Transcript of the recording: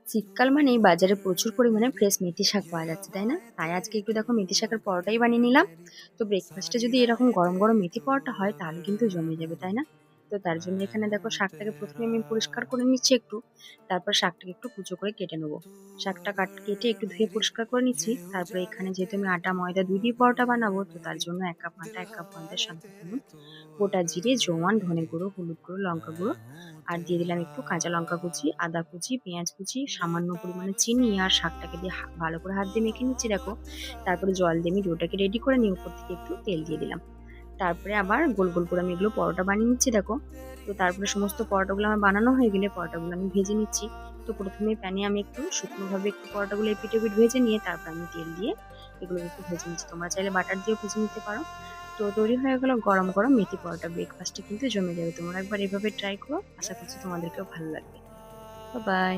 শীতকাল মানেই বাজারে প্রচুর পরিমাণে ফ্রেশ মেথি শাক পাওয়া যাচ্ছে, তাই না? তাই আজকে একটু দেখো মেথি শাকের পরোটাই বানিয়ে নিলাম। তো ব্রেকফাস্টে যদি এরকম গরম গরম মেথি পরোটা হয় তাহলে কিন্তু জমে যাবে, তাই না? তো তার জন্য এখানে দেখো শাকটাকে প্রথমে আমি পরিষ্কার করে নিচ্ছি একটু। তারপর শাকটাকে একটু কুচো করে কেটে নেবো। শাকটা কেটে একটু ধুয়ে পরিষ্কার করে নিচ্ছি। তারপরে এখানে যেহেতু আমি আটা ময়দা দুই দিয়ে পরোটা বানাবো, তো তার জন্য 1 কাপ আটা, 1 কাপ ময়দার সাথে দিলাম গোটা জিরে, জোয়ান, ধনে গুঁড়ো, হলুদ গুঁড়ো, লঙ্কা গুঁড়ো, আর দিয়ে দিলাম একটু কাঁচা লঙ্কা কুচি, আদা কুচি, পেঁয়াজ কুচি, সামান্য পরিমাণে চিনি, আর শাকটাকে দিয়ে ভালো করে হাত দিয়ে মেখে নিচ্ছি দেখো। তারপরে জল দিয়ে আমি ডোটাকে রেডি করে নিয়ে উপর থেকে একটু তেল দিয়ে দিলাম। তারপরে আবার গোল গোল করে আমি এগুলো পরোটা বানিয়ে নিচ্ছি দেখো। তো তারপরে সমস্ত পরোটাগুলো আমার বানানো হয়ে গেলে পরোটাগুলো আমি ভেজে নিচ্ছি। তো প্রথমে প্যানে আমি একটু শুকনোভাবে একটু পরোটাগুলো এপিট ওপিট ভেজে নিয়ে তারপর আমি তেল দিয়ে এগুলো একটু ভেজে নিচ্ছি। তোমরা চাইলে বাটার দিয়েও ভেজে নিতে পারো। তো তৈরি হয়ে গেল গরম গরম মেথি পরোটা। ব্রেকফাস্টে কিন্তু জমে যাবে। তোমরা একবার এভাবে ট্রাই করো, আশা করছি তোমাদেরকেও ভালো লাগবে। বাই।